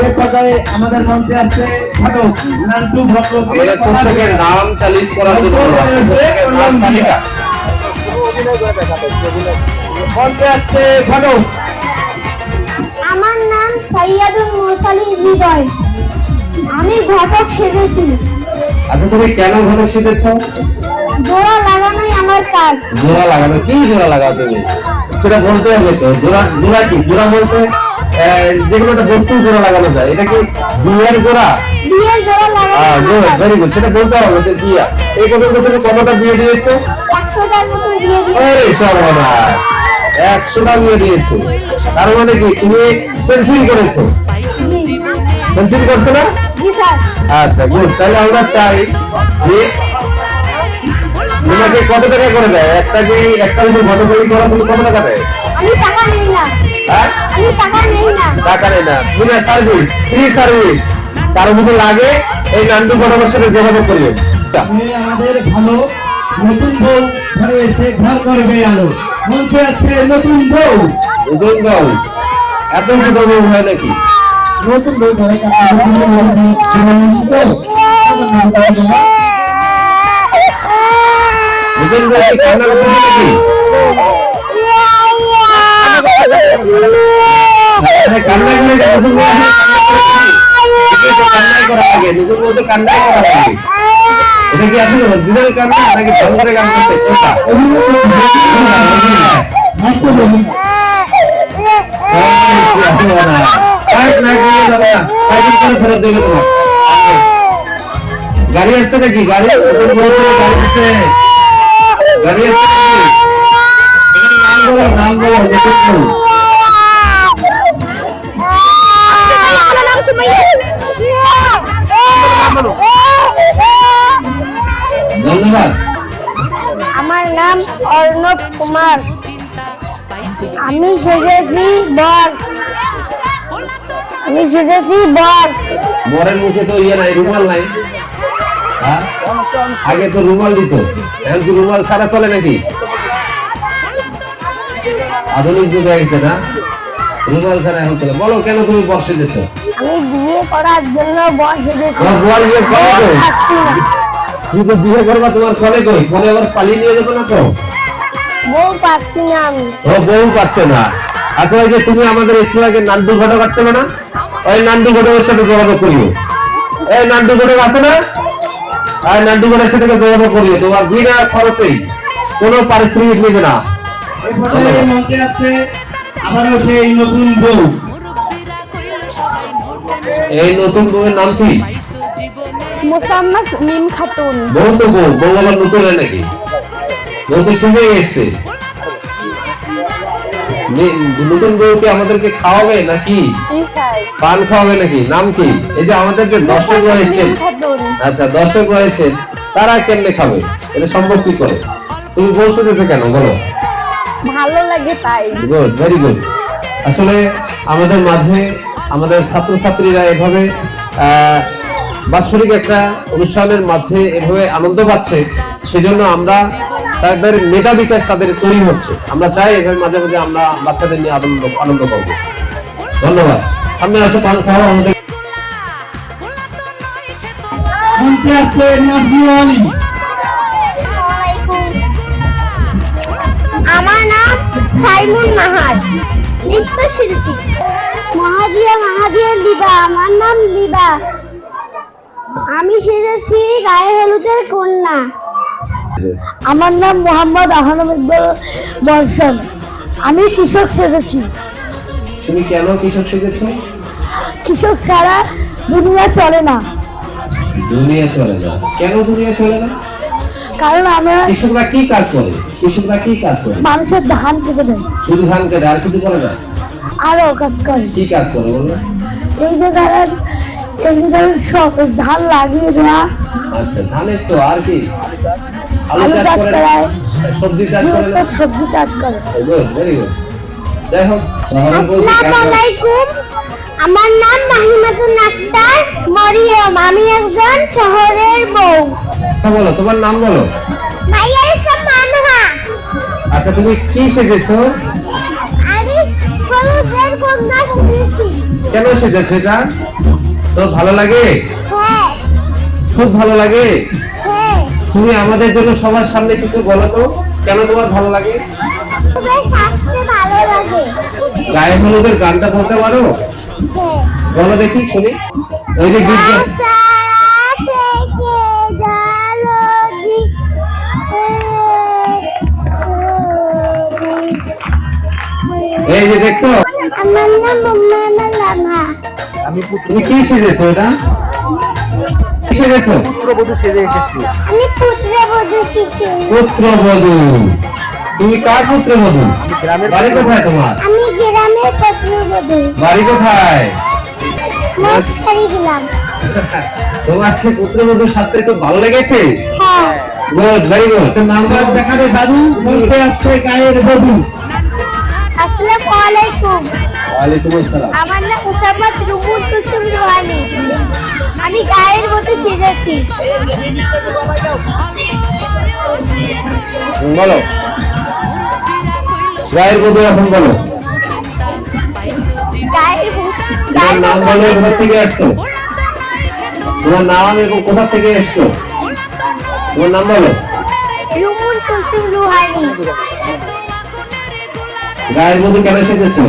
এই পর্যায়ে আমাদের মঞ্চে আছে ঘটক নান্টু ঘটককে আমাদের পুস্তকের নাম চালিশ করার জন্য মঞ্চে আছে ঘটক। আমার নাম সৈয়দুল মুরসালিন হৃদয়। আমি ঘটক সেজেছি। আচ্ছা, তুমি কেন ঘটক শিখেছ? জোড়া লাগানোই আমার কাজ। জোড়া লাগানো? কি জোড়া লাগাও তুমি? সেটা বলতে হবে তো। জোড়া জোড়া কি? জোড়া বলতে যেগুলো একটা বস্তু জোড়া লাগানো যায়। এটা কি বিয়ের জোড়া? বিয়ের জোড়া লাগানো। ভেরি গুড, সেটা বলতে হবে যে বিয়া। এই পর্যন্ত তুমি কতটা বিয়ে দিয়েছো? 100টার মতো বিয়ে দিয়েছি। আরে সর্বনাশ, 100টা বিয়ে দিয়েছো। তার মানে কি তুমি সেঞ্চুরি করেছো? সেঞ্চুরি করছো না? জি স্যার। আচ্ছা গুড। তাহলে আমরা চাই যে তোমাকে কত টাকা করে দেয়? একটা যদি ঘটকরি করো তুমি কত টাকা দেয়? আমি টাকা নেই না। হ্যাঁ, আমি টাকা নেই না। টাকা নেই না, বিনা সার্ভিস, ফ্রি সার্ভিস। কারো যদি লাগে এই নান্টু ঘটকের সাথে যোগাযোগ করিও। আমাদের ভালো নতুন বউ ঘরে এসে ঘর করবে আলো। মঞ্চে আছে নতুন বউ। নতুন বউ? এত ছোট বউ হয় নাকি? নতুন বউ ঘরে নতুন বউ কি কান্না করছে নাকি? কান্না করে নতুন বউ কান্নাই করা লাগে। নতুন বউ তো কান্নাই করা লাগে। এটা কি আসলে অরিজিনাল কান্না নাকি ঢঙ্গরে গান করছে? কোনটা? গাড়ি আসছে নাকি? গাড়ি গাড়ি আসছে? গাড়ি আসছে নাকি? নাম বলো। ধন্যবাদ। আমার নাম অর্ণব কুমার। আমি সেজেছি বর। আমি সেজেছি বর। বরের মুখে তো ইয়ে নাই, রুমাল নাই। হ্যাঁ, আগে তো রুমাল দিত, এখন কি রুমাল ছাড়া চলে নাকি? আধুনিক যুগে গেছে না, রুমাল ছাড়া এখন চলে। বলো কেন তুমি বর সেজেছো? আমি বিয়ে করার জন্য বর সেজেছি। বর বিয়ে করো? তুমি তো বিয়ে করবা, তোমার চলে কই? পরে আবার পালিয়ে নিয়ে যাবো না তো? বউ পাচ্ছি না আমি। ও বউ পাচ্ছে না। আচ্ছা, ওই যে তুমি আমাদের একটু আগে নান্টু ঘটক আসতে না, ওই নান্টু ঘটকের সাথে যোগাযোগ করিও। এই নান্টু ঘটক আছে না? আর নান্টু ঘটকের সাথে যোগাযোগ করিও। তোমার বিনা খরচেই, কোনো পারিশ্রমিক নেবে না। মঞ্চে আছে আবারও সেই নতুন বউ। এই নতুন বউয়ের নাম কি? মোসাম্মদ মিম খাতুন। বউ তো বউ, বউ আবার নতুন হয় নাকি? বউ তো শুনে এসছে। নতুন বউকে আমাদেরকে খাওয়াবে নাকি? পান খাওয়াবে নাকি? নাম কি? এই যে আমাদের যে দর্শক রয়েছেন, আচ্ছা দর্শক রয়েছেন, তারা কেমনে খাবে? এটা সম্ভব কি করে? তুমি বলছো যে কেন বলো? ভালো লাগে তাই। Good, very good. আসলে আমাদের মাঝে আমাদের ছাত্রছাত্রীরা এভাবে বাৎসরিক একটা অনুষ্ঠানের মাঝে এভাবে আনন্দ পাচ্ছে, সেজন্য আমরা তাদের মেধা বিকাশ তাদের তৈরি হচ্ছে। আমরা চাই এভাবে মাঝে মাঝে আমরা বাচ্চাদের নিয়ে আনন্দ করবো। ধন্যবাদ। সামনে আসো, পান খাওয়া আমাদের। মঞ্চে আছে নাজমুল আলী। আমার নাম সাইমুন নাহার, নৃত্যশিল্পী। মাহাদিয়া লিবা। আমার নাম লিবা। আমি সেজেছি গায়ে হলুদের কন্যা। আমার নাম মোহাম্মদ আহমেদ বর্ষণ। আমি কৃষক সেজেছি। তুমি কেন কৃষক শিখেছো? কৃষক ছাড়া দুনিয়া চলে না। দুনিয়া চলে না? কেন দুনিয়া চলে না? কারণ আমরা কৃষকরা কি কাজ করে? কৃষকরা কি কাজ করে? মানুষের ধান কেটে দেয়। শুধু ধান কেটে, আর কিছু করে না? আরো কাজ করে। কি কাজ করে বলো? এই যে ধরেন সব ধান লাগিয়ে দেওয়া। আচ্ছা, ধানের তো আর কি? আলু চাষ করে, সবজি চাষ করে না? সবজি চাষ করে। Good, very good. যাই হোক, আসসালামু আলাইকুম। আমার নাম মাহিমাতুন আক্তার মরিয়ম। আমি একজন শহরের বউ। বলো, তোমার নাম বলো। মাইয়া ইসলাম মানহা। আচ্ছা, তুমি কি শিখেছো? আমি হলুদের কন্যা শিখেছি। কেন সেজেছো এটা? তো ভালো লাগে? হ্যাঁ খুব ভালো লাগে? হ্যাঁ তুমি আমাদের জন্য সবার সামনে কিছু বলো তো, কেন তোমার ভালো লাগে? খুবই সাজতে ভালো লাগে। গায়ে হলুদের গানটা বলতে পারো? হ্যাঁ বলো দেখি শুনি। ওই যে গীত গান- সারা থেকে জালো জি এই যে দেখছো, আমার নাম মোহাম্মদ লামা। তুমি কি সেজেছো এটা? কি সেজেছো? আমি পুত্রবধূ শিশু। পুত্রবধূ। তুমি কার পুত্রবধূ? বাড়ি কোথায় তোমার? আমি গ্রামের পুত্রবধূ। বাড়ি কোথায়? মস্কারি গেলাম। তোমার কি পুত্রবধূর সাথে খুব ভালো লেগেছে? হ্যাঁ গুড, ভেরি গুড। তোর নাম নাম্বার বল। দেখাবে দাদু, মঞ্চে আছে গায়ের বধূ। আসসালামু আলাইকুম। ওয়ালাইকুম আসসালাম। আমার নাম মুসাম্মদ রুমুল কুসুম রুহানি। আমি গায়ের মতো সেজেছি। বলো, গায়ের বধূ এখন বলো। তোমার নাম বলো, কোথা থেকে এসছো? তোমার নাম এবং কোথা থেকে এসছো? তোমার নাম বলো। রুমুল কুসুম রুহানি। গায়ের বধূ কেন সেজেছো?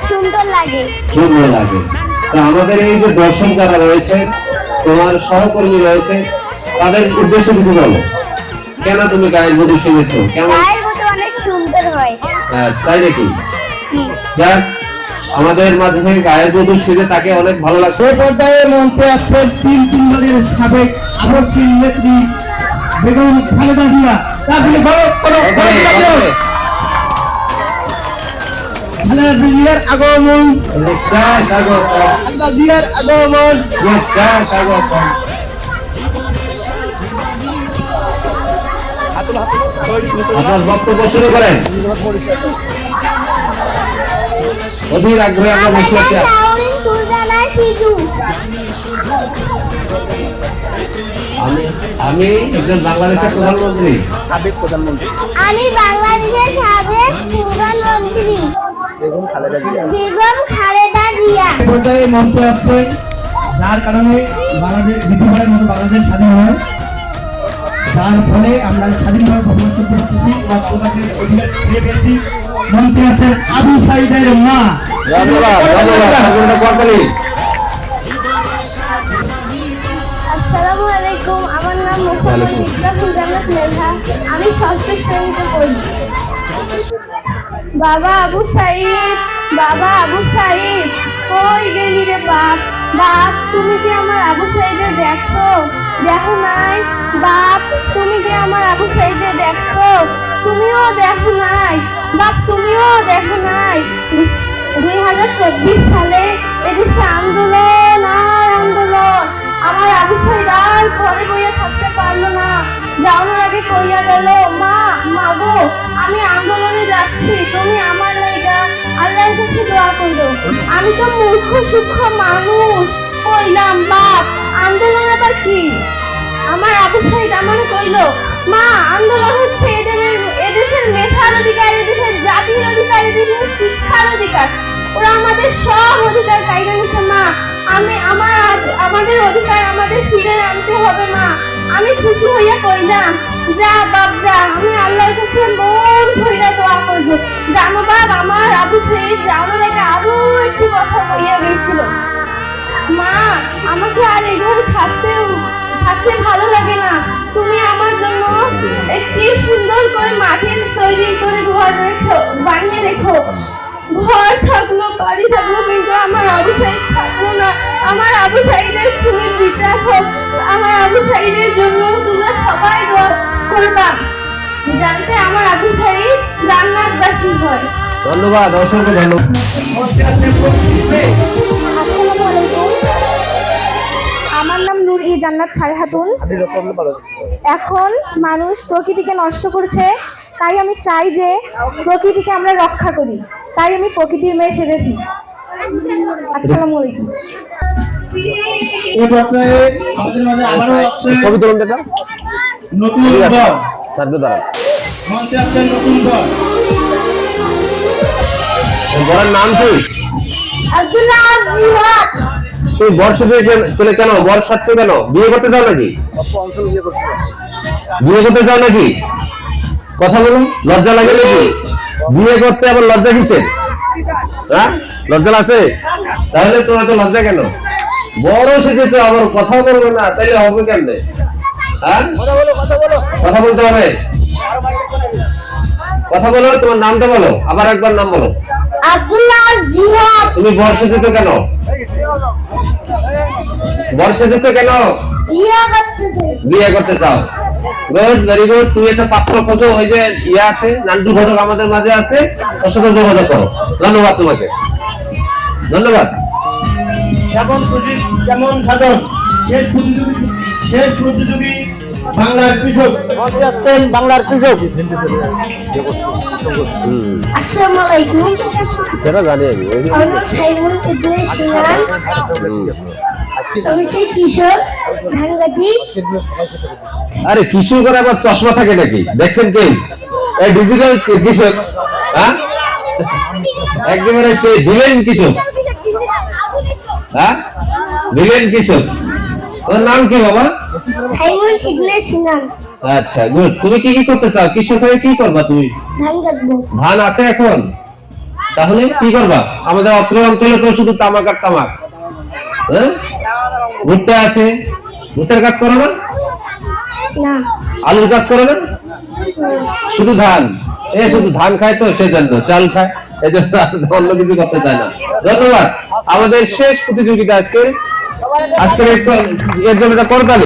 সুন্দর লাগে। সুন্দর লাগে। তো আমাদের এই যে দর্শক যারা রয়েছে, তোমার সহকর্মী রয়েছে, তাদের উদ্দেশ্যে কিছু বলো। কেন তুমি গায়ের বধূ সেজেছো? কেমন? গায়ের মতো অনেক সুন্দর হয়। তাই নাকি? কি? যাক, আমাদের মাধ্যমে গায়ের বধূ সেজে তাকে অনেক ভালো লাগছে। এই পর্যায়ে মঞ্চে আছেন তিন তিনবারের সাবেক আদর্শীল নেত্রী বেগম খালেদা জিয়া। তাহলে বলো, বলো, Okay, বলো, okay. খালেদা জিয়ার আগমন, রিক্সা স্বাগতম, খালেদা জিয়ার আগমন। রিক্সা স্বাগতম। আপনার বক্তব্য শুরু করেন। অধীর আগ্রহে আমরা আমার বসে নাম আছি। লাউরিন সুলতানা সিজু। আমি একজন বাংলাদেশের প্রধানমন্ত্রী। আমি বাংলাদেশের সাবেক প্রধানমন্ত্রী বেগম খালেদা জিয়া। এই পর্যায়ে মঞ্চে আছে যার কারণে বাংলাদেশ দ্বিতীয়বারের মতো বাংলাদেশ স্বাধীন হয়, যার ফলে আমরা স্বাধীনভাবে বসবাস করতে পারতেছি বা প্রবাসের অধিকার ফিরে পেয়েছি। মঞ্চে আছেন আবু সাইদের মা। ধন্যবাদ, ধন্যবাদ। আপনাদের করতালি। আসসালামু আলাইকুম। আমার নাম মোহাম্মদ ইকরামুল জান্নাত মেঘা। আমি ষষ্ঠ শ্রেণীতে পড়ি। বাবা আবু সাইদ, বাবা আবু সাইদ, কই গেলি রে বাপ? বাপ, তুমি কি আমার আবু সাইদে দেখছো? দেখো নাই? বাপ, তুমি কি আমার আবু সাইদে দেখছো? তুমিও দেখো নাই? বাপ, তুমিও দেখো নাই? 2024 সালে এদেশে আন্দোলন আর আন্দোলন। আমার আবু সাইদ আর ঘরে বইয়া থাকতে পারলো না। যাওয়ার আগে কইয়া গেল, মা, মা গো, আমি আন্দোলনে যাচ্ছি, তুমি আমার লাইগা আল্লাহর কাছে দোয়া করো। আমি তো মূর্খ সূক্ষ্ম মানুষ কইলাম, বাপ, আন্দোলন আবার কি? আমার আবু সাইদ আমারে কইল, মা, আন্দোলন হচ্ছে এদেশের মেধার অধিকার, এদেশের জাতির অধিকার, এদেশের শিক্ষার অধিকার। ওরা আমাদের সব অধিকার কাইরা নিছে মা। আমাদের অধিকার আমাদের ফিরে আনতে হবে মা। আমি খুশি হইয়া কইলাম, যা বাপ যা, আমি আল্লাহর কাছে মন ভইরা দোয়া করব। জানো বাপ, আমার আবু সাইদ যাওয়ার আগে আরো একটি কথা কইয়া গেছিল, মা, আমাকে আর এই ঘরে থাকতে ভালো লাগে না। তুমি আমার জন্য একটি সুন্দর করে মাটির তৈরি করে ঘর বানিয়ে রেখো। ঘর থাকলো, বাড়ি থাকলো, কিন্তু আমার আবু সাইদ থাকলো না। আমার আবু সাইদের খুনের বিচার হোক। আমার আবু সাইদের জন্য তোমরা সবাই দোয়া করবা, যাতে আমার আবু সাইদ জান্নাতবাসী হয়। ধন্যবাদ, অসংখ্য ধন্যবাদ। মঞ্চে আছে প্রতিষ্ঠা। আসসালামু আলাইকুম। আমার নাম নূর ই জান্নাত খাতুন। এখন মানুষ প্রকৃতিকে নষ্ট করছে, তাই আমি চাই যে প্রকৃতিকে আমরা রক্ষা করি। তাই আমি প্রকৃতির মেয়ে সেজেছি। আসসালামু আলাইকুম। এই পর্যায়ে আমাদের মাঝে আবারও আছে ছবি তুলুন দেখা। নতুন দল। সার্ভে দ্বারা মঞ্চে আছে নতুন দল। বলার নাম কি? আব্দুল্লাহ জিহাদ তুমি বর্ষাতে চলে কেন? বর্ষাতে কেন? বিয়ে করতে যাও নাকি? বিয়ে করতে যাও নাকি? কথা বলুন, লজ্জা লাগে নাকি? বিয়ে করতে আবার লজ্জা কিসের? হ্যাঁ, লজ্জা আছে? তাহলে তোমার তো লজ্জা কেন? বড় শিখেছো আবার কথা বলবো না, তাইলে হবে কেমনে? হ্যাঁ, কথা বলতে হবে। কথা বলো, তোমার নামটা বলো, আবার একবার নাম বলো। আব্দুল্লাহ জিহাদ তুমি বর্ষা দিতে কেন? বর্ষা দিতে কেন? বিয়ে করতে বিয়ে করতে চাও। Good, very good. তুমি একটা পাত্র খোঁজো, ওই যে ইয়ে আছে, নান্টু ঘটক আমাদের মাঝে আছে, ওর সাথে যোগাযোগ করো। ধন্যবাদ তোমাকে, ধন্যবাদ। যেমন খুশি তেমন সাধন। শেষ প্রতিযোগী বাংলার কৃষক যাচ্ছেন, বাংলার কৃষক। আসসালামু আলাইকুম সেটা জানি আমি। আমার সাইমুল ইবনে সিনান আমি সেই কিশোর ধানগাটি আরে কিশোর করে আবার চশমা থাকে নাকি? দেখছেন কি এই ডিজিটাল কিশোর? হ্যাঁ, একেবারে সেই ভিলেন কিশোর। হ্যাঁ, ভিলেন কিশোর। ওর নাম কি বাবা? সাইমুল ইবনে সিনান। আচ্ছা, গুড। তুমি কি কি করতে চাও? কিশোর হয়ে কি করবা তুমি? ধান কাটবো। ধান আছে এখন? তাহলে কি করবা? আমাদের অত্র অঞ্চলে তো শুধু তামাক আর তামাক। হ্যাঁ, ভুট্টা আছে, ভুট্টার কাজ করো না? না আলুর কাজ করো না? শুধু ধান। শুধু ধান খায় তো, সেজন্য চাল খায়, এই জন্য অন্য কিছু করতে চায় না। ধন্যবাদ। আমাদের শেষ প্রতিযোগিতা আজকে এর জন্য একটা করতালি।